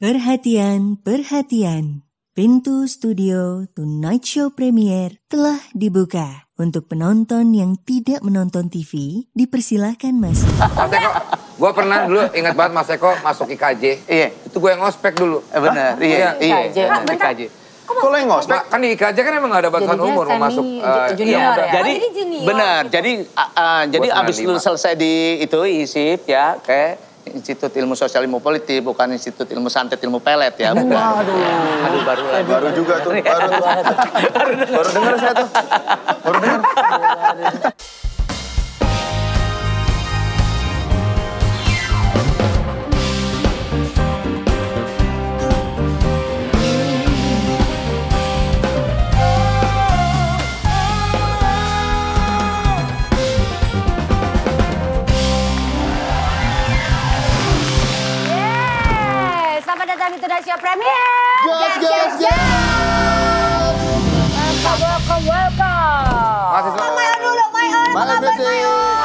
Perhatian, perhatian. Pintu studio Tonight Show Premier telah dibuka. Untuk penonton yang tidak menonton TV, dipersilahkan masuk. Mas Eko, gue pernah dulu ingat banget Mas Eko masuk IKJ. Iya. Itu gue yang ngospek dulu. Benar, iya. IKJ. Kok lo yang ngospek? Kan di IKJ kan emang gak ada batasan umur mau masuk. junior ya? Jadi, benar. Jadi abis lu selesai di itu ISIP ya, kayak Institut Ilmu Sosial Ilmu Politik, bukan Institut Ilmu Santet Ilmu Pelet ya. Bukan. Aduh, baru lagi. Baru juga tuh, baru dengar saya tuh. Baru dengar. Tonight Show Premier. Yes. Welcome. Mahasiswa. Mayon dulu, Mayon. Apa kabar, Mayon?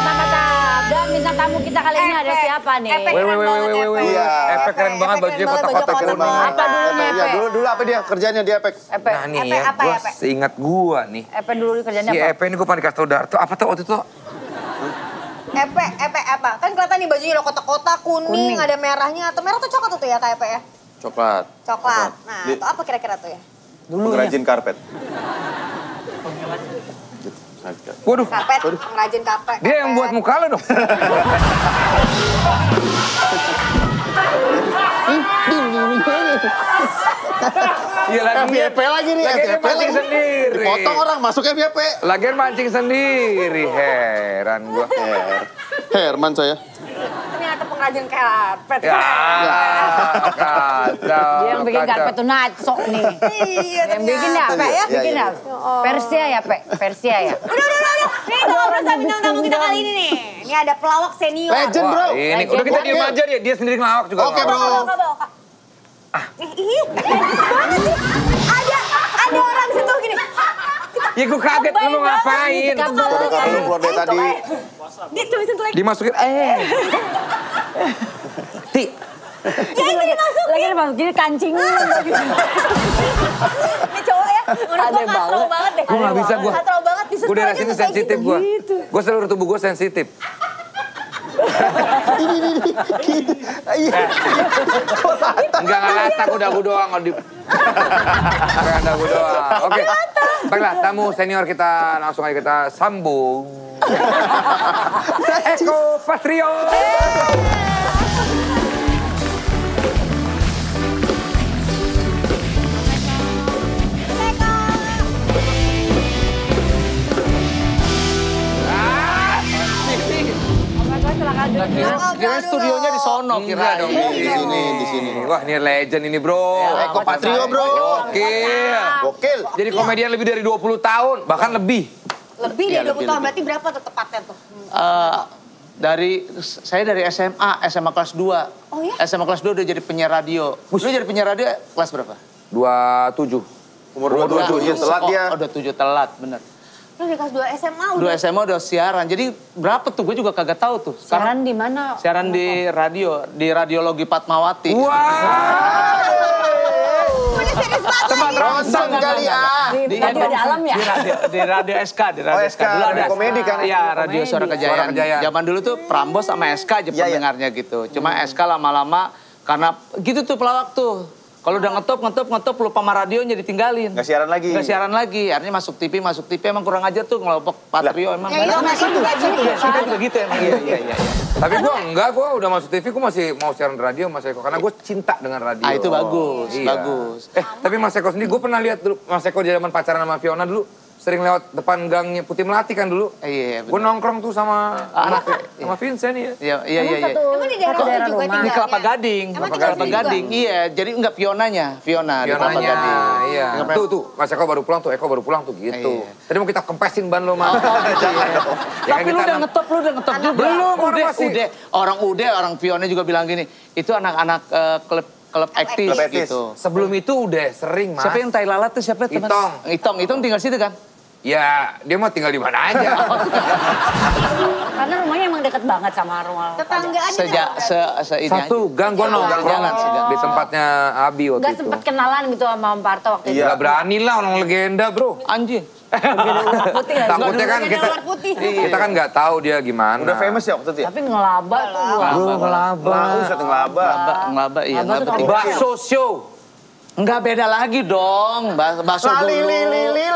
Mantap. Dan bintang tamu kita kali ini ada siapa nih? Iya. Efek keren banget bajunya kotak-kotak keren banget. Apa dulunya, Iya, Epe? dulu apa dia kerjanya di Epek? Nah nih ya, gue seingat gue nih. Epe dulu kerjanya Si apa? Epe ini gue pernah dikasih tau Darto. Apa tuh waktu itu? Epe apa? Kan kelihatan nih bajunya lo kotak-kotak, kuning, ada merahnya. Atau merah tuh coklat tuh ya kayak Epe ya? Coklat. Coklat. Nah, itu apa kira-kira tuh ya? Pengrajin karpet. Waduh, Karpet, pengrajin karpet. dia yang buat muka lo dong. Iya lagi. FYP lagi nih, Lagian FYP mancing lagi. sendiri. Dipotong orang, masuk FYP. Lagian mancing sendiri, heran gua. Herman saya. Ternyata pengrajin karpet. Ya, kacau. Dia yang bikin karpet tuh naco nih. Iya, Yang bikin ya, Pe? Iya, Bikin iya. ya? Persia ya, Pe? Persia ya? Udah. Nih ngobrol sama bintang tamu kita kali ini nih. Ini ada pelawak senior. Legend, bro. Wah, ini udah kita diem aja dia sendiri ngelawak juga. Oke, bro. Bawa. Ih, najis banget sih. Ada orang situ gini. Ya gue kaget, lu mau ngapain? Baru keluar dari tadi. Dia tulisin tuh lagi. Dimasukin, Ti, Ya itu dimasukin. Lagi dimasukin, jadi kancing. Ini cowok ya. Menurut gue katro banget deh. gue gak bisa gue. Katro banget. Gue daerah sini sensitif gue. Gue seluruh tubuh gue sensitif. Enggak ngelatak, udah gue doang. Enggak ada gue doang. Oke, baiklah tamu senior kita langsung aja kita sambung. Eko Patrio. Kira studionya di sono, kira dong. Di sini. Wah, ini legend ini, bro. Eko Patrio, bro. Gokil. Jadi komedian lebih dari 20 tahun, bahkan lebih. Lebih dari 20 tahun. Berarti berapa tuh tepatnya tuh? Saya dari SMA kelas 2. Oh ya? SMA kelas 2 udah jadi penyiar radio. Lu jadi penyiar radio kelas berapa? 27. Umur 27, iya telat dia. Oh, udah 7 telat, bener. Lu di kelas 2 SMA udah? 2 SMA udah siaran. Jadi berapa tuh? Gue juga kagak tahu tuh. Siaran di mana? Siaran di radio, di Radiologi Fatmawati. Punya serius banget. Tempat Ronsen kali ya. Di radio dalam ya? Di Radio SK, di Radio SK. SK, Dulu ada komedi kan? Iya, Radio Suara Kejayaan. Suara Kejayaan. Zaman dulu tuh Prambos sama SK aja pendengarnya gitu. Cuma SK lama-lama karena gitu tuh pelawak tuh. Kalau udah ngetop lupa sama radionya ditinggalin. Nggak siaran lagi. Nggak siaran lagi. Artinya masuk TV emang kurang ajar tuh ngelompok Patrio emang. Ya itu masih juga Kita juga gitu emang. Iya. Tapi gue enggak, gue udah masuk TV, gue masih mau siaran radio Mas Eko. Karena gue cinta dengan radio. Ah itu bagus, Iya. bagus. Tapi Mas Eko sendiri, gue pernah lihat dulu Mas Eko di zaman pacaran sama Fiona dulu. Sering lewat depan gangnya Putih Melati kan dulu. Iya, Gue nongkrong tuh sama Vincent ya. Iya. Emang di daerah Daerah juga rumah. Di tinggalnya? Kelapa Gading. Emang tinggal Kelapa di Gading, iya. Jadi enggak Fionanya, Fiona di Kelapa Fionanya, Gading. iya. Tuh, Mas Eko baru pulang tuh, Eko baru pulang tuh gitu. Iya. Tadi mau kita kempesin ban lo, Mas. Tapi lu udah ngetop juga. Belum, udah. Orang Fiona juga bilang gini, itu anak-anak klub aktif aktif. gitu. Sebelum itu udah sering, Mas. Siapa yang tai lalat tuh siapa teman? Itong Itong tinggal situ kan? Ya, dia mau tinggal di mana aja. Karena rumahnya emang deket banget sama rumah. Tetanggaan Ini Satu gang gue nongkrong Jalan sejalan. di tempatnya Abi waktu Gak itu. sempet kenalan gitu sama Om Parto waktu itu. Gak berani lah orang legenda bro. Anjing. Putih gak? Takutnya kan kita kan nggak tahu dia gimana. Udah famous ya waktu itu ya? Tapi ngelaba tuh. Ngelaba. Buset ngelaba. Ngelaba, iya. Ngelaba tuh Ngelaba. Bakso show. Enggak beda lagi dong. Bakso dulu.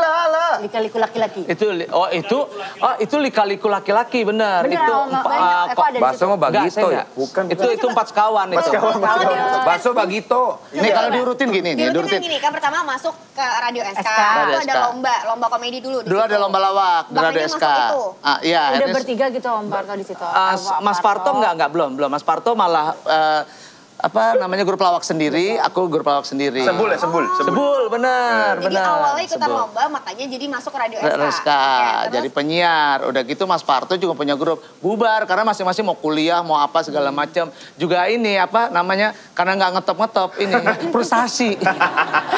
Lala. Lika-liku laki-laki. Itu lika-liku laki-laki bener. Bener, Itu banyak. Kok ada di Bakso situ? mau Bagito ya? Bukan. Itu 4 sekawan itu. Bakso Bagito. Ini kalau diurutin gini nih, Diurutin gini, kan pertama masuk ke Radio SK. Radio Itu ada SK. lomba komedi dulu. Dulu ada lomba lawak di Radio Bakrinya SK. masuk itu. Iya, Udah akhirnya- bertiga gitu Om Parto di situ. Mas Parto enggak belum. Mas Parto malah grup lawak sendiri, aku grup lawak sendiri. Sebul ya, sebul. Sebul, bener. Jadi awalnya ikutan Sebul. lomba, makanya jadi masuk ke Radio SK. RSK, Oke, jadi penyiar. Udah gitu Mas Parto juga punya grup. Bubar karena masing-masing mau kuliah, mau apa segala macam. Juga ini karena nggak ngetop ini frustasi.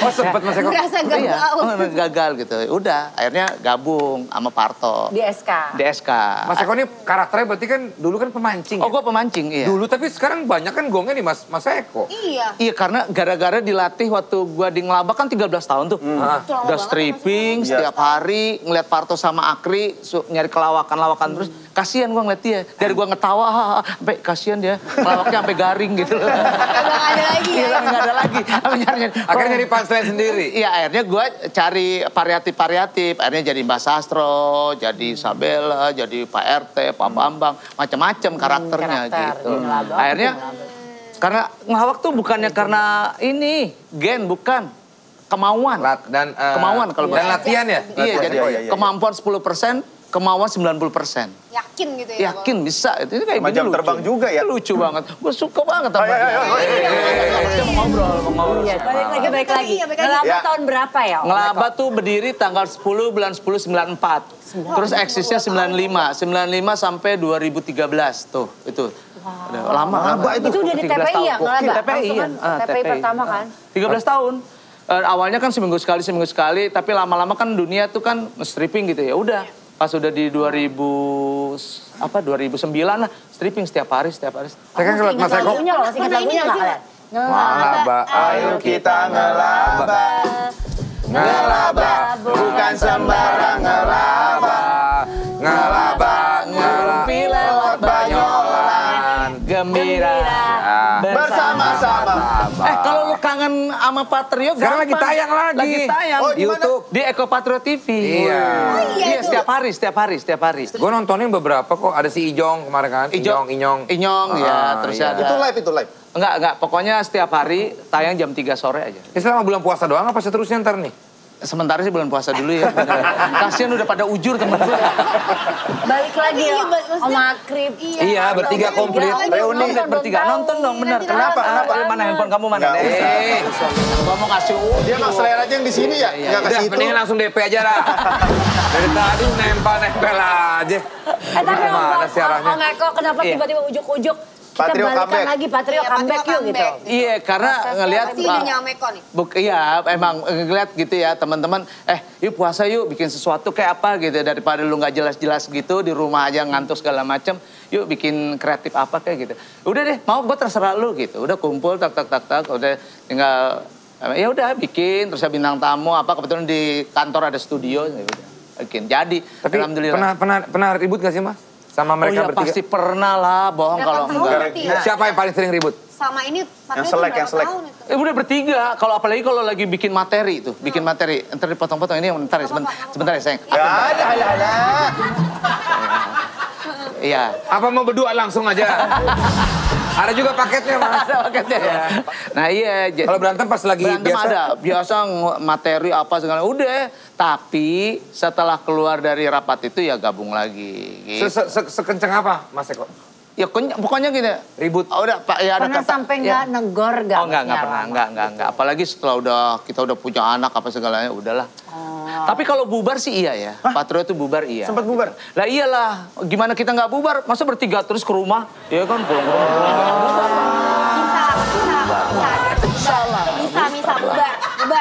Oh sempet Mas Eko. Berasa gagal. Gagal gitu. Udah, akhirnya gabung sama Parto Di SK. di SK. Mas Eko ini karakternya berarti kan dulu kan pemancing. Oh, ya? gue pemancing, iya. Dulu tapi sekarang banyak kan gongnya nih Mas Eko. Iya. Iya, karena gara-gara dilatih waktu gua di Ngelaba kan 13 tahun tuh. Lama Udah banget stripping setiap hari, ngeliat Parto sama Akri, nyari kelawakan-lawakan terus. Kasihan gua ngeliat dia. Dari gua ngetawa, sampai kasihan dia. Kelawaknya sampai garing gitu loh. Nggak ada lagi ya. Iya, nggak ada lagi. Sampai nyari. Akhirnya jadi punchline sendiri. Iya, akhirnya gua cari variatif. Akhirnya jadi Mbak Sastro, jadi Sabella, jadi Pak RT, Pak Bambang. Macam-macam karakternya karakter gitu. di Ngelaba. Akhirnya karena ngelawak tuh bukannya karena ini gen, bukan kemauan. Kemauan kalau dan latihan ya. Iya, jadi iya. kemampuan 10%, kemauan 90%. Yakin gitu ya. Yakin bisa. Itu kayak Sama gini jam lucu. terbang juga ya? Lucu banget. Gue suka banget sama dia. Kita mau ngobrol. Iya, balik lagi. Iya, balik lagi. Ngelaba Ya. tahun berapa ya Om? Ngelaba tuh berdiri tanggal 10 bulan 10 94. Terus eksisnya 95. 95 sampai 2013 tuh. Itu. Udah lama. Itu udah di 13 TPI ya tahun. Ngelaba? TPI Langsung ya. kan TPI pertama kan? 13 tahun. Awalnya kan seminggu sekali, tapi lama-lama kan dunia tuh kan stripping gitu ya. Udah, pas udah di 2009 lah, stripping setiap hari. Saya kan ngeliat Mas Eko. Lagunya loh, masih ingat lagunya nggak kalian? Ngelaba, Ayo kita ngelaba. Ngelaba, bukan sembarang ngelaba. Ngelaba, Ngerumpi lewat Banyolan, gembira. Bersama-sama. Kalau lu kangen sama Patrio, Sekarang lagi gampang. tayang lagi. Lagi tayang. Oh, di di mana? YouTube. Di Eko Patrio TV. Iya. Iya, setiap hari. Gue nontonin beberapa kok. Ada si Ijong kemarin kan. Inyong. Inyong, ya. Terus iya. ada. Itu live. Enggak. Pokoknya setiap hari tayang jam 3 sore aja. Ini selama bulan puasa doang apa seterusnya ntar nih? Sementara sih bulan puasa dulu ya. Kasian udah pada ujur temen gue. Balik lagi ya Iya, maksudnya- Om Akrib. Iya, bertiga komplit. Reuni bertiga nonton dong, bener. Kenapa? Mana handphone kamu mana? Nggak usah. Gua mau kasih Dia mah selera aja yang di sini ya? Nggak Udah, kasih itu. mendingan langsung DP aja dah. Dari tadi nempel aja. Tapi Gimana sih arahnya? Om Eko kenapa Iya. tiba-tiba ujuk-ujuk? Kita Patrio balikan comeback. lagi, Patrio Iya, comeback Patrio yuk gitu. comeback. Iya, karena ngelihat Pasti idenya Meko nih. Iya, emang ngeliat gitu ya teman-teman. Yuk puasa yuk, bikin sesuatu kayak apa gitu daripada lu nggak jelas-jelas gitu di rumah aja ngantuk segala macem. Yuk bikin kreatif apa kayak gitu. Udah deh, mau gue terserah lu gitu. Udah kumpul tak. Udah tinggal ya udah bikin terus ya bintang tamu apa kebetulan di kantor ada studio ya udah bikin. Jadi Tapi alhamdulillah. pernah ribut gak sih Mas? Sama mereka iya, bertiga? pasti pernah lah, bohong Berapa kalau tahun enggak. berarti ya? Siapa yang paling sering ribut? Sama ini Patrio selek, tuh yang berapa selek. tahun itu? Udah bertiga, kalau apalagi kalau lagi bikin materi tuh, bikin materi. Ntar dipotong-potong ini bentar ya, sebentar ya sayang. Ya ada. Iya. Apa mau berdua langsung aja? Ada juga paketnya Mas. Ada paketnya ya. Nah iya. Kalau berantem pas lagi Berantem biasa? ada, biasa materi apa segala. Udah, tapi setelah keluar dari rapat itu ya gabung lagi. Gitu. Sekenceng apa Mas Eko? Ya pokoknya gini. Ribut. Oh, udah Pak, ya ada Pernah kata. sampai ya. nggak negor gak? Oh enggak pernah, enggak. Apalagi setelah kita udah punya anak apa segalanya, udahlah. Tapi kalau bubar sih iya ya. Patrio itu bubar iya. Sempat bubar? Lah iyalah, gimana kita nggak bubar? Masa bertiga terus ke rumah? Ya kan pulang. Bisa bubar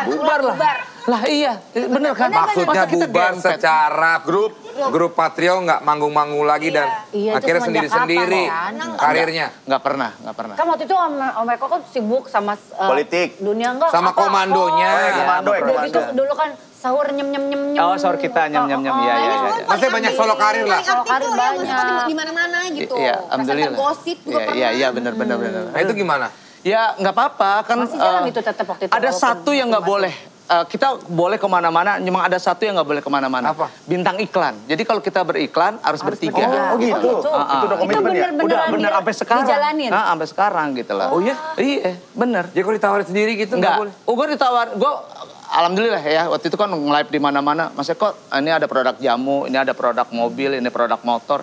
Bubar lah. Lah iya, bener kan? Maksudnya Masa kita bubar gempet? secara grup Patrio nggak manggung-manggung lagi dan Iya, itu akhirnya semenjak sendiri-sendiri kapan, kan? karirnya. Nggak pernah. Kan waktu itu Om Eko kan sibuk sama Politik. dunia enggak? Sama komandonya. Komando ya, Dulu komando. gitu, dulu kan sahur nyem. Oh, sahur kita nyem. Iya. Maksudnya banyak solo karir lah. Solo karir Solo karir banyak. Di mana-mana gitu. Iya, alhamdulillah. Gosip juga pernah. Iya, bener. Nah itu gimana? Ya nggak apa-apa kan. Masih jalan itu tetap waktu itu. Ada walaupun satu yang nggak masih. boleh. Kita boleh kemana-mana, cuma ada satu yang nggak boleh kemana-mana. Apa? Bintang iklan. Jadi kalau kita beriklan harus bertiga. Oh gitu. gitu. Itu udah komitmen ya? Udah bener sampai sekarang. Dijalanin? Sampai sekarang gitu lah. Oh iya? Iya, bener. Jadi kalau ditawarin sendiri gitu nggak boleh? Gue ditawar, alhamdulillah ya, waktu itu kan nge-live di mana-mana. Mas Eko, ini ada produk jamu, ini ada produk mobil, ini produk motor.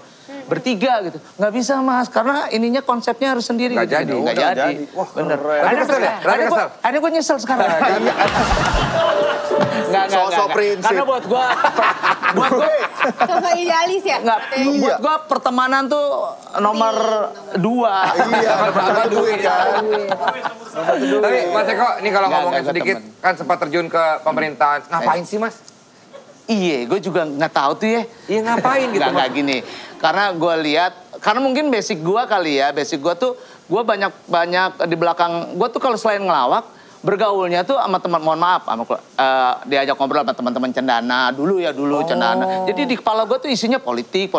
Bertiga gitu. Nggak bisa mas, karena ininya konsepnya harus sendiri. Nggak gitu. jadi. Nggak Nggak jadi. jadi. Wah, Bener. keren. Tapi kesel ya? Rada kesel? Akhirnya gue nyesel sekarang. Nggak. Sosok prinsip. Karena buat gue, Sosok idealis ya? nggak, buat gue pertemanan tuh nomor 2. Iya, sama duit kan. Tapi Mas Eko, ini kalau Nggak, ngomongin nggak sedikit, temen. kan sempat terjun ke pemerintahan. Ngapain sih Mas? Iya, gue juga nggak tahu tuh ya. Iya ngapain gitu Nggak gini. Karena gue lihat, karena mungkin basic gue kali ya, basic gue tuh, gue banyak di belakang, gue tuh kalau selain ngelawak, bergaulnya tuh sama teman, mohon maaf, sama diajak ngobrol sama teman-teman cendana, dulu cendana. Jadi di kepala gue tuh isinya politik.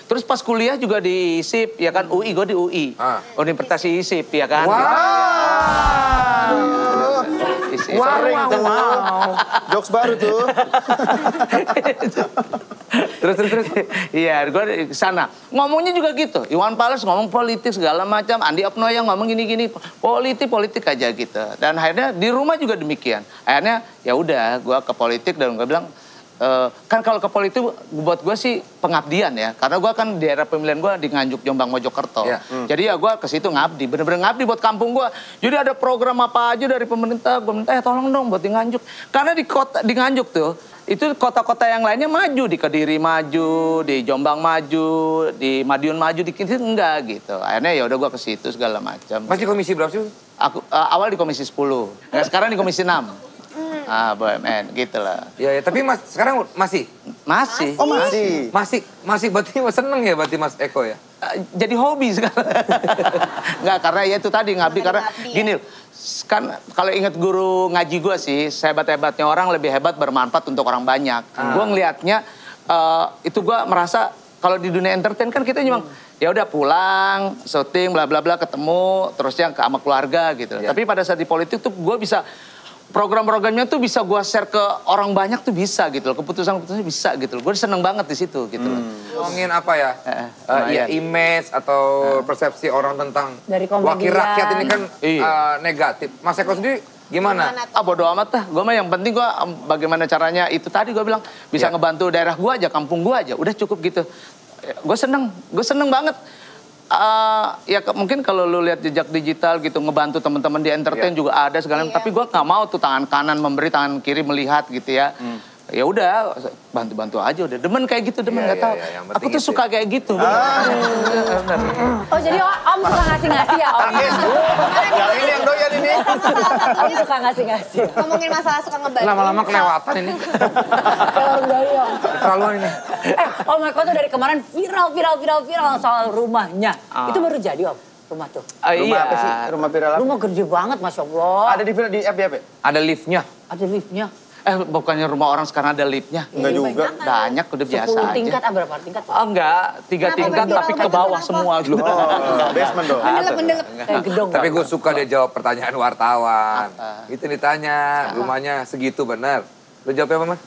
Terus pas kuliah juga di ISIP, ya kan, UI, gue di UI. Universitas ISIP, ya kan. ISIP. Sering tuh. Jokes baru tuh. Terus. Iya, gue di sana. Ngomongnya juga gitu. Iwan Fals ngomong politik segala macam. Andi Apnoyang ngomong gini-gini. Politik aja gitu. Dan akhirnya di rumah juga demikian. Akhirnya ya udah, gue ke politik dan gue bilang, kan kalau ke politik buat gue sih pengabdian ya. Karena gue kan di daerah pemilihan gue di Nganjuk, Jombang, Mojokerto. Ya. Jadi ya gue ke situ ngabdi. Bener-bener ngabdi buat kampung gue. Jadi ada program apa aja dari pemerintah. Gue minta tolong dong buat di Nganjuk. Karena di Nganjuk tuh, itu kota-kota yang lainnya maju, di Kediri maju, di Jombang maju, di Madiun maju, di Kintin enggak gitu. Akhirnya ya udah gua ke situ segala macam. Mas di komisi berapa sih? Aku awal di komisi 10. Nah, sekarang di komisi 6. BUMN gitu lah. Ya, tapi Mas sekarang masih? Masih. Oh masih. Masih berarti seneng ya berarti Mas Eko ya? Jadi hobi sekarang. Enggak, karena ya itu tadi ngabdi karena gini kan kalau ingat guru ngaji gue sih, sehebat-hebatnya orang lebih hebat bermanfaat untuk orang banyak. Gue ngelihatnya itu gue merasa kalau di dunia entertain kan kita cuma ya udah pulang, syuting, bla bla bla, ketemu, terusnya sama keluarga gitu. Tapi pada saat di politik tuh gue bisa program-programnya tuh bisa gue share ke orang banyak tuh bisa gitu loh. Keputusan-keputusannya bisa gitu loh. Gue seneng banget di situ gitu loh. Ngomongin apa ya? Ya image atau persepsi orang tentang Dari komedian. wakil rakyat ini kan Iya. negatif. Mas Eko sendiri gimana? Bodo amat lah. Gue mah yang penting gue bagaimana caranya itu tadi gue bilang bisa ngebantu daerah gue aja, kampung gue aja. Udah cukup gitu. Gue seneng banget. Ya mungkin kalau lu lihat jejak digital gitu ngebantu teman-teman di entertain juga ada segala tapi gue nggak mau tuh tangan kanan memberi tangan kiri melihat gitu ya. Ya udah bantu-bantu aja udah demen kayak gitu demen nggak tahu. Aku tuh gitu suka kayak gitu. Oh jadi Om suka ngasih-ngasih ya Om? Yang ini yang doyan ini. Om suka ngasih-ngasih. Ngomongin masalah suka ngebantu. Lama-lama kelewatan ini. Terlaluan ini. Om Eko tuh dari kemarin viral soal rumahnya. Itu baru jadi Om, rumah tuh. Rumah apa sih? Rumah viral apa? Rumah gede banget Masya Allah. Ada di FB. Ada liftnya. Ada liftnya. Bukannya rumah orang sekarang ada liftnya? Enggak juga. Banyak udah biasa 10 tingkat, aja. berapa tingkat? Enggak, 3 tingkat viral tapi ke banget? bawah Kenapa? semua gitu. Basement dong. Mendelep. Kayak gedung. Tapi gue suka dia jawab pertanyaan wartawan. Itu ditanya, rumahnya segitu benar. Lu jawabnya apa Mas?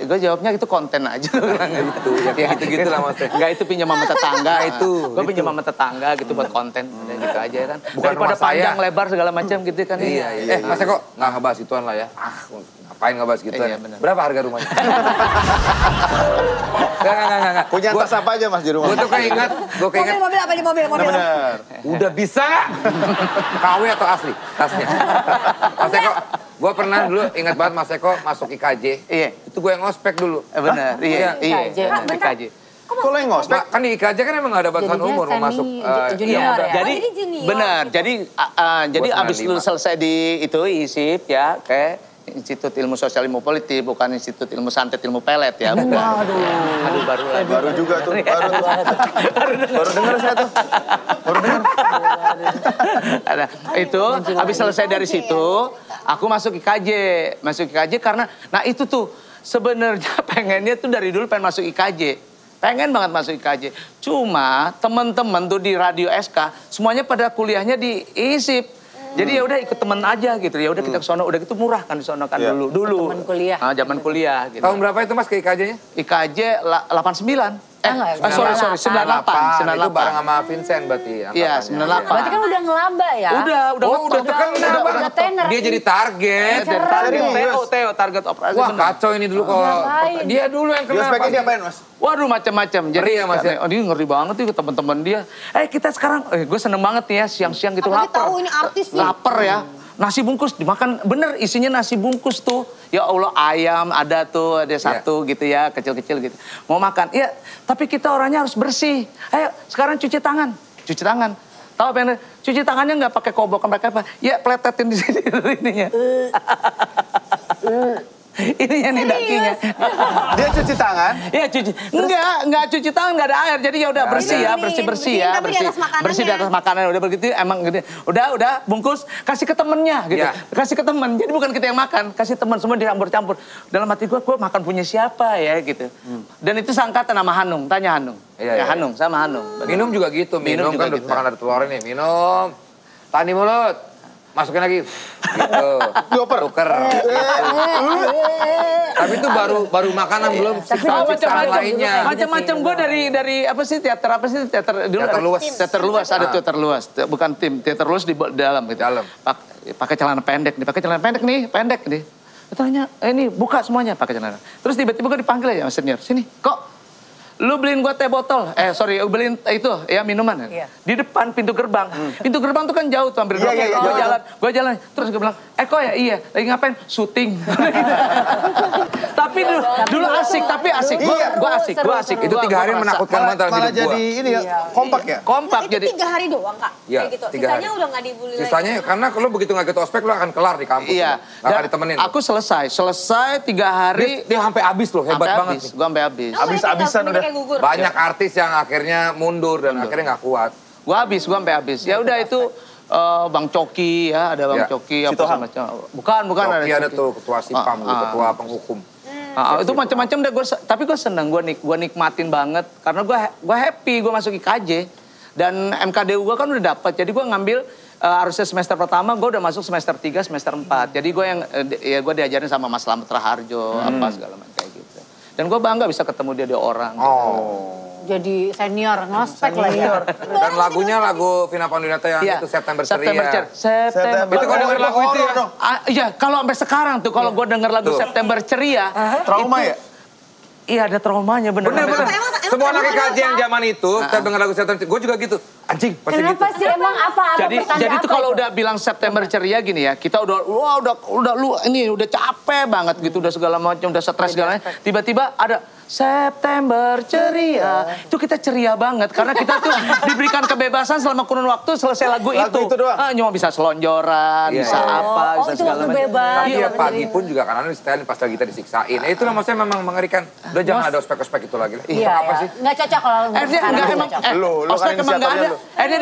Gue jawabnya itu konten aja. Itu, ya kayak gitu-gitu lah Mas. Enggak itu pinjam sama tetangga. Gue itu. pinjam sama tetangga gitu buat konten. Udah gitu aja kan. Bukan Daripada rumah saya. panjang lebar segala macam gitu kan. Iya. Mas Eko nggak ngebahas ituan lah ya. Ngapain ngebahas gituan? Iya, bener. Berapa harga rumahnya? Enggak. Punya tas apa aja Mas di rumah? Gue tuh keinget. Mobil apa di mobil? Bener. Udah bisa nggak? KW atau asli tasnya? Mas Eko, gue pernah dulu ingat banget Mas Eko masuk IKJ. Iya. Itu gue yang ngospek dulu. Bener. Iya. IKJ. IKJ. Kok lo yang ngospek? Kan di IKJ kan emang gak ada batasan Jadinya umur mau semi masuk. junior ya? Jadi jadi junior benar. gitu. Jadi Gua abis lu 95. selesai di itu ISIP ya, kayak Institut Ilmu Sosial Ilmu Politik, bukan Institut Ilmu Santet Ilmu Pelet ya. Bukan. Aduh baru lagi. Baru juga tuh, baru dengar saya tuh. Baru dengar. Nah, itu habis selesai dari situ, aku masuk IKJ. Masuk IKJ karena, nah itu tuh sebenarnya pengennya tuh dari dulu pengen masuk IKJ. Pengen banget masuk IKJ. Cuma teman-teman tuh di Radio SK semuanya pada kuliahnya di ISIP. Jadi ya udah ikut temen aja gitu. Ya udah kita ke sono, udah gitu murah kan di sono kan dulu. Temen kuliah. Nah, zaman kuliah gitu. Tahun berapa itu Mas ke IKJ-nya? IKJ 89. Sorry, 98. Itu bareng sama Vincent berarti. Iya, 98. Berarti kan udah ngelaba ya? Udah terkenal. udah tenar. Dia jadi target. Target Theo, target operasi. Wah kacau ini dulu kalau dia dulu yang Dia kena. speknya diapain, Mas? Waduh macam-macam. Ngeri ya, Mas, ya? Dia ngeri banget tuh teman-teman dia. Kita sekarang, gue seneng banget nih ya siang-siang gitu Apalagi lapar. tahu ini artis nih. Lapar ya. Nasi bungkus dimakan, bener isinya nasi bungkus tuh. Ya Allah ayam ada tuh, ada satu gitu ya, kecil-kecil gitu. Mau makan, ya tapi kita orangnya harus bersih. Ayo sekarang cuci tangan. Cuci tangan. Tahu apa yang cuci tangannya nggak pakai kobok, pakai apa? Ya pletetin di sini ininya. Ininya nih dakinya. Dia cuci tangan. Iya cuci. Enggak cuci tangan, enggak ada air. Jadi ya udah bersih ya, bersih ya, tapi di atas makanannya. bersih di atas makanan. Udah begitu emang gitu. Udah bungkus kasih ke temennya gitu. Iya. Kasih ke temen. Jadi bukan kita yang makan, kasih teman semua dicampur-campur. Dalam hati gue makan punya siapa ya gitu. Dan itu sangkatan sama Hanung, tanya Hanung. Iya. Hanung sama Hanung. Minum juga gitu, minum juga kan gitu. makan ada telurnya nih. Minum, tahan di mulut, masukin lagi, gitu. Dioper. Tuker. Tapi itu baru makanan belum sisa-sisa lainnya. Macam-macam gue dari apa sih teater dulu Teater luas. Teater luas ada teater luas, bukan tim teater luas di dalam gitu. Dalam. Pakai celana pendek nih, pendek nih. Tanya, ini buka semuanya pakai celana. Terus tiba-tiba gue dipanggil ya sama senior, sini kok. Lu beliin gua teh botol, beliin itu ya minuman. Iya. Di depan pintu gerbang. Pintu gerbang tuh kan jauh tuh hampir Iya, iya, Gua jalan. Terus gue bilang, kok ya iya, lagi ngapain? Syuting. Tapi dulu asik, Gua asik. Itu 3 hari menakutkan banget dalam Malah hidup gua. jadi ini ya, kompak ya? Kompak Itu jadi. 3 hari doang Kak? Iya, Kayak gitu. 3 Sisanya hari. udah nggak dibully lagi? Sisanya karena kalau begitu nggak ikut ospek lo akan kelar di kampus. Iya. Nggak akan ditemenin. Aku selesai 3 hari. Dia sampai habis loh, hebat Sampai banget. habis. Gua sampai habis. Habis-habisan udah. Banyak artis yang akhirnya mundur dan akhirnya nggak kuat. Gua sampai habis. Ya udah itu Bang Coki ya, ada Bang Ya. Coki apa Sitohang. macam. Bukan Coki ada Coki. tuh ketua SIPAM, ketua penghukum. Itu macam-macam deh tapi gue seneng, gue nikmatin banget karena gue happy gue masuk IKJ dan MKDU gue kan udah dapet, jadi gue ngambil harusnya semester pertama gue udah masuk semester 3 semester 4, jadi gue yang gue diajarin sama Mas Slamet Raharjo apa segala macam kayak gitu, dan gue bangga bisa ketemu dia orang. Jadi senior, ngospek lah ya. Dan lagunya lagu Vina Panduwinata yang itu September Ceria. September. Itu kalau denger lagu itu ya? Iya, kalau sampai sekarang tuh kalau gue denger lagu September Ceria. Trauma ya? Iya ada traumanya bener. Bener. Semua anak IKJ yang zaman itu, saya denger lagu September Ceria, gue juga gitu. Anjing, pasti gitu. Kenapa sih emang apa Jadi tuh kalau udah bilang September Ceria gini ya, kita udah capek banget gitu, udah segala macam, udah stres segala macam. Tiba-tiba ada September Ceria. Itu kita ceria banget karena kita tuh diberikan kebebasan selama kurun waktu selesai lagu itu. doang. Cuma bisa selonjoran, bisa apa, bisa itu segala waktu macam. bebas. Tapi ya pagi pun juga kadang-kadang di style pas lagi kita disiksain. Itulah maksudnya memang mengerikan. Udah jangan ada ospek-ospek itu lagi lah. Iya, Apa sih? nggak cocok kalau Enggak sekarang emang nggak cocok. Lu ospek kan emang nggak ada. inisiatornya Akhirnya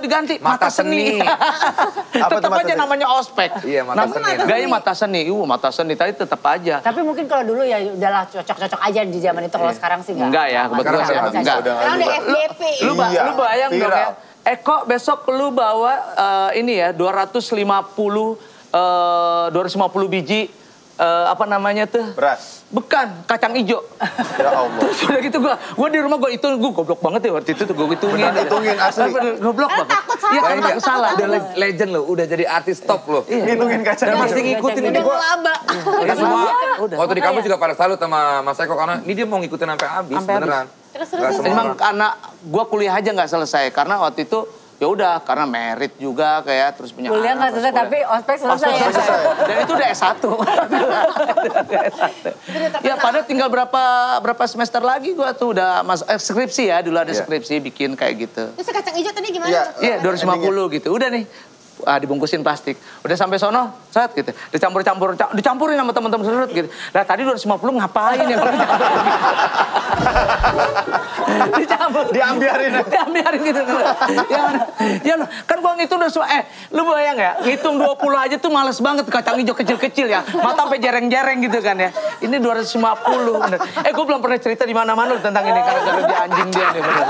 diganti, Mata seni. Apa tuh Tetap mata aja seni? namanya ospek. Iya, mata seni. Gaya mata seni. Mata seni tadi tetap aja. Tapi mungkin kalau dulu ya udahlah cocok-cocok aja di zaman itu, kalau sekarang sih nggak. Enggak ya, kebetulan Sekarang sih enggak. Sekarang udah FYP. Lu bayang dong viral. ya. Kok besok lu bawa ini ya 250 biji apa namanya tuh? Beras. Bukan, kacang ijo. Ya Allah. Terus udah gitu gue di rumah gue goblok banget ya waktu itu tuh gue hitungin. Benar, hitungin, asli. Goblok Karena banget. takut salah. Iya, Takut takut salah. Udah legend loh, udah jadi artis top loh. Ngitungin kacang. Dan masih ngikutin ini Udah gua. ngelaba. Kita semua waktu di kampus juga pada salut sama Mas Eko karena ini dia mau ngikutin sampai habis Sampai beneran. Terus Nggak semua Emang orang. karena gue kuliah aja nggak selesai karena waktu itu ya udah karena merit juga kayak terus punya Kuliah anak, nggak selesai, terus tapi ospek selesai ya. dan itu udah S1. Ya padahal tinggal berapa semester lagi gua tuh udah skripsi ya, dulu ada skripsi bikin kayak gitu. Terus kacang hijau tadi gimana? Iya. Iya 250 gitu. Udah nih dibungkusin plastik. Udah sampai sono, set gitu. Dicampurin sama teman-teman serut gitu. Lah tadi 250 ngapain yang dicampur. Diambiarin gitu. Ya, kan gua ngitung udah lu bayang ya, ngitung 20 aja tuh males banget, kacang hijau kecil-kecil ya. Mata sampai jereng-jereng gitu kan ya. Ini 250 bener. Gua belum pernah cerita di mana-mana tentang ini karena dia anjing dia nih bener.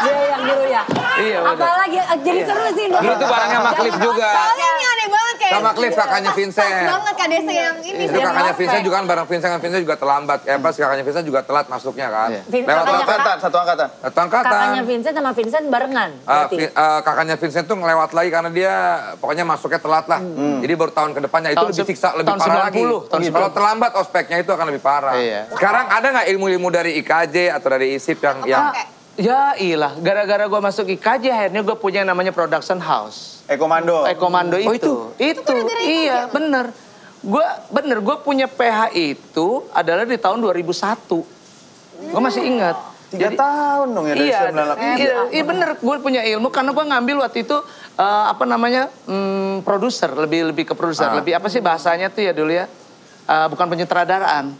Dia yang dulu ya. Iya, bener. Apalagi jadi seru sih. Itu barangnya sama Cliff juga. Soalnya ini aneh banget kayak. Sama Cliff kakaknya Vincent. Pas banget Kak Desa yang ini. Itu kakaknya Vincent juga kan bareng Vincent kan Vincent juga terlambat. Pas kakaknya Vincent juga telat masuknya kan. Lewat Satu angkatan. Satu angkatan. Kakaknya Vincent sama Vincent barengan. Berarti. Kakaknya Vincent tuh ngelewat lagi karena dia pokoknya masuknya telat lah. Jadi baru tahun kedepannya itu lebih siksa, lebih tahun parah 90, lagi. tahun Kalau terlambat ospeknya itu akan lebih parah. Iya. Sekarang ada nggak ilmu-ilmu dari IKJ atau dari ISIP yang Ya iyalah, gara-gara gue masuk IKJ akhirnya gue punya yang namanya production house. Ekomando. Ekomando itu. Itu iya bener. Gue punya PH itu adalah di tahun 2001. Gue masih ingat. 3 tahun dong ya dari 98. Iya bener, gue punya ilmu karena gue ngambil waktu itu produser, lebih ke produser, lebih apa sih bahasanya tuh ya dulu ya, bukan penyutradaraan,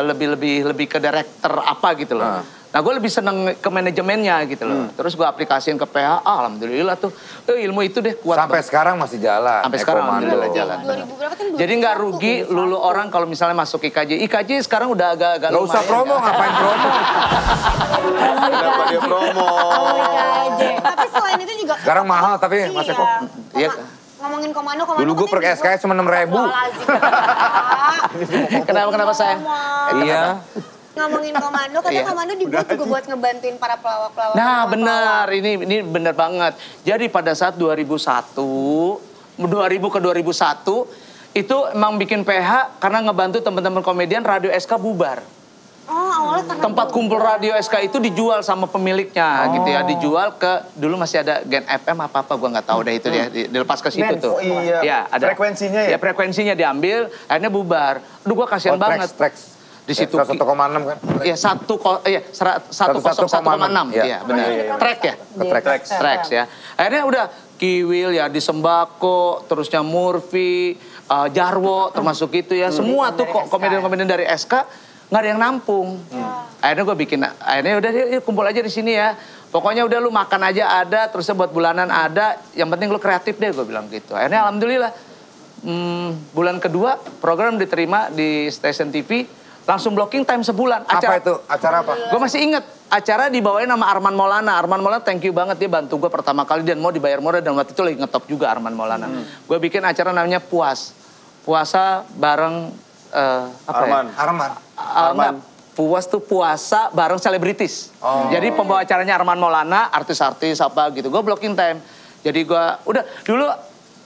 lebih ke director apa gitu loh. Nah gue lebih seneng ke manajemennya gitu loh. Terus gue aplikasiin ke PH, alhamdulillah tuh ilmu itu deh kuat. sampai sekarang masih jalan. Sampai sekarang alhamdulillah jalan. 2000 berapa tadi? Jadi nggak rugi lulu orang kalau misalnya masuk IKJ. IKJ sekarang udah agak Gak usah promo, ngapain promo? Kenapa dia promo? Tapi selain itu juga. Sekarang mahal tapi Mas Eko. Iya. Ngomongin komando Dulu gue per SKS cuma 6.000. Kenapa sayang? Iya. Ngomongin komando, katanya komando dibuat juga buat ngebantuin para pelawak-pelawak. Nah benar, ini benar banget. Jadi pada saat 2000 ke 2001, itu emang bikin PH karena ngebantu teman-teman komedian Radio SK bubar. Oh awalnya karena Tempat kumpul Radio SK itu dijual sama pemiliknya gitu ya. Dijual ke, dulu masih ada Gen FM apa-apa, gue nggak tahu deh itu dia. Dilepas ke situ tuh. Oh iya, ya, ada. frekuensinya ya? Ya frekuensinya diambil, akhirnya bubar. Aduh gue kasihan banget. Tracks. Di situ. 1,6 kan? Iya, 101,6. Iya, benar. Track ya? Tracks ya. Akhirnya udah Kiwil ya, di Sembako, terusnya Murphy, Jarwo termasuk itu ya. Semua tuh komedian-komedian dari SK nggak ada yang nampung. Akhirnya gue bikin, akhirnya udah yuk kumpul aja di sini ya. Pokoknya udah lu makan aja ada, terusnya buat bulanan ada. Yang penting lu kreatif deh, gue bilang gitu. Akhirnya alhamdulillah bulan kedua program diterima di stasiun TV. Langsung blocking time sebulan. Apa itu? Acara apa? Gue masih inget. Acara dibawain sama Arman Maulana. Arman Maulana thank you banget, dia bantu gue pertama kali dan mau dibayar murah. Dan waktu itu lagi ngetop juga Arman Maulana. Gue bikin acara namanya Puasa bareng Arman. Puas tuh puasa bareng selebritis. Jadi pembawa acaranya Arman Maulana, artis-artis apa gitu. Gue blocking time. Jadi gue udah dulu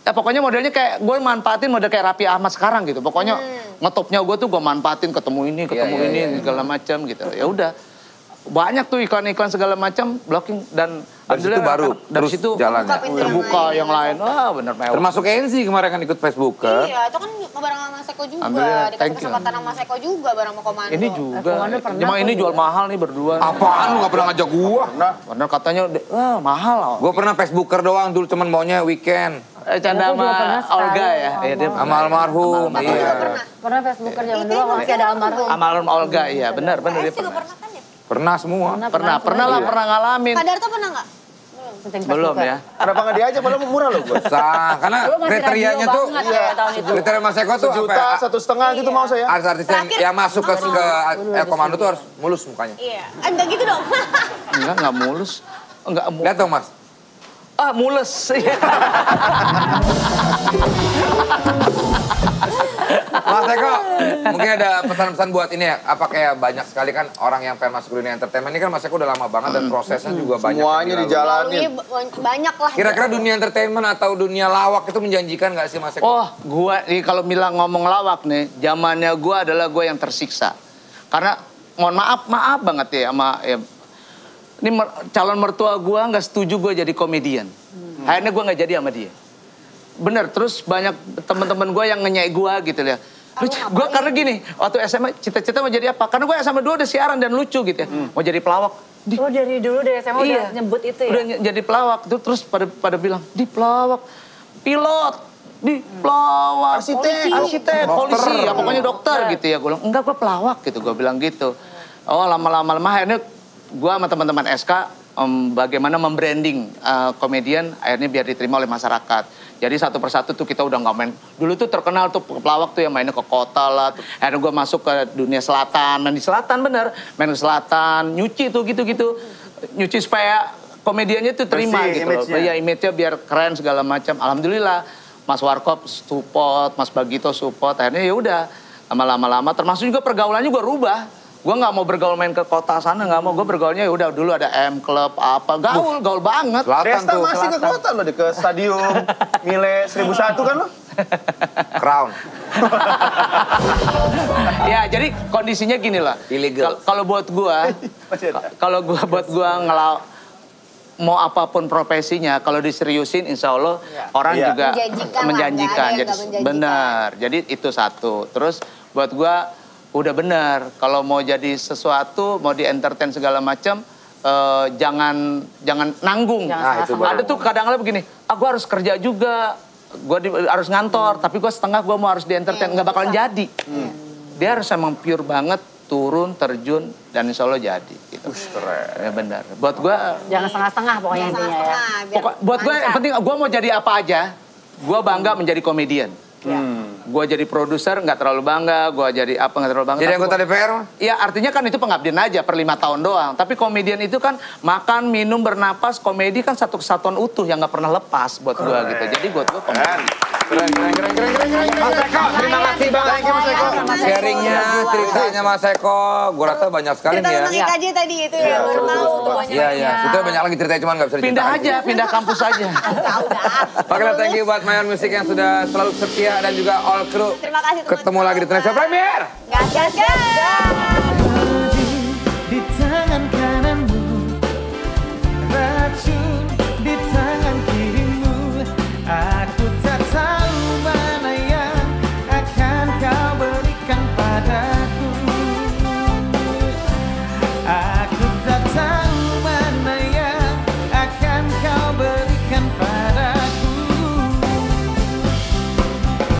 ya pokoknya modelnya kayak gue manfaatin model kayak Raffi Ahmad sekarang gitu. Pokoknya ngetopnya gue tuh gue manfaatin ketemu ini segala macam gitu. Ya udah banyak tuh iklan-iklan segala macam blocking dan dari situ baru dari terus situ jalannya. terbuka yang lain. Wah bener mewah. Termasuk Enzi kemarin kan ikut Facebooker. Iya, itu kan bareng sama Seko juga. Alhamdulillah, Dikasih kesempatan sama Seko juga bareng sama komando. Ini juga. Cuma ini jual mahal nih berdua. Apaan lu gak pernah ngajak gua? Bener katanya mahal. Gua pernah Facebooker doang dulu cuman maunya weekend. Canda sama Olga ya. Dia Sama almarhum. Iya. Pernah Facebooker zaman dulu masih ada almarhum. almarhum Olga, iya benar dia juga pernah. pernah kan ya? Pernah semua. Pernah ngalamin. Kak Darto pernah nggak? Belum ya. Kenapa nggak diajak? Padahal murah loh gue. Sah, karena kriterianya tuh kriteria Mas Eko tuh Juta, 1,5 gitu mau saya. Artis-artis yang masuk ke komando tuh harus mulus mukanya. Iya. Enggak gitu dong. Enggak mulus. Lihat dong Mas. Mules. Mas Eko, mungkin ada pesan-pesan buat ini ya. Apa kayak banyak sekali kan orang yang pengen masuk dunia entertainment ini kan Mas Eko udah lama banget dan prosesnya juga banyak. Semuanya dijalanin. Banyak lah. Kira-kira dunia entertainment atau dunia lawak itu menjanjikan gak sih Mas Eko? Oh, gua nih kalau bilang ngomong lawak nih, zamannya gua adalah gua yang tersiksa. Karena mohon maaf banget ya sama ini calon mertua gue nggak setuju gue jadi komedian. Akhirnya gue nggak jadi sama dia. Bener, terus banyak teman-teman gue yang ngenyai gue gitu ya. Gue karena gini, waktu SMA cita-cita mau jadi apa? Karena gue SMA 2 udah siaran dan lucu gitu ya. Mau jadi pelawak. Oh dari dulu dari SMA udah nyebut itu ya? Udah jadi pelawak. Terus pada bilang, di pelawak. pilot, di pelawak, arsitek, polisi, ya pokoknya dokter gitu ya. Gue bilang, enggak gue pelawak gitu, gue bilang gitu. Oh lama-lama akhirnya gue sama teman-teman SK bagaimana membranding komedian akhirnya biar diterima oleh masyarakat. Jadi satu persatu tuh kita udah nggak main. Dulu tuh terkenal tuh pelawak tuh yang mainnya ke kota lah. Akhirnya gue masuk ke dunia selatan, main di selatan bener. Main ke selatan, nyuci tuh gitu-gitu. Nyuci supaya komediannya tuh terima bersih, gitu loh. Ya image-nya biar keren segala macam. Alhamdulillah Mas Warkop support, Mas Bagito support. Akhirnya ya udah lama-lama termasuk juga pergaulannya gue rubah. Gue nggak mau bergaul main ke kota sana, nggak mau. Gue bergaulnya ya udah dulu ada M Club apa, gaul banget. Desta masih ke kota loh, ke stadium Mile 1001 kan lo? Crown. Ya jadi kondisinya gini lah. Illegal. Kalau buat gue, mau apapun profesinya, kalau diseriusin insya Allah orang juga menjanjikan. Jadi benar. Jadi itu satu. Terus buat gue udah benar. Kalau mau jadi sesuatu, mau di entertain segala macam, jangan nanggung. Ada tuh kadang-kadang begini, gue harus kerja juga, harus ngantor, tapi gue setengah gue mau harus di entertain, nggak bakalan jadi. Dia harus emang pure banget, turun, terjun, dan insya Allah jadi. Gitu. Keren. Ya benar. Buat gue Jangan setengah-setengah pokoknya intinya ya. buat gue yang penting gue mau jadi apa aja, gue bangga menjadi komedian. Gue jadi produser nggak terlalu bangga, gue jadi apa nggak terlalu bangga. Jadi anggota DPR? Iya artinya kan itu pengabdian aja per 5 tahun doang. Tapi komedian itu kan makan, minum, bernapas, komedi kan satu kesatuan utuh yang nggak pernah lepas buat gue gitu. Jadi buat gue komedian. Keren. Mas Eko, terima kasih banget Mas Eko. Sharingnya, ceritanya Mas Eko, gue rasa banyak sekali Cerita nih ya. tentang IKJ tadi itu ya, baru tahu tuh banyak. Iya. Sebetulnya banyak lagi ceritanya, cuman nggak bisa Pindah diceritain. aja, pindah kampus aja. Udah. Oke lah, thank you buat Mayon Music yang sudah selalu setia dan juga all crew. Terima kasih teman-teman. Ketemu lagi di Tonight Show Premier. Gas. di tangan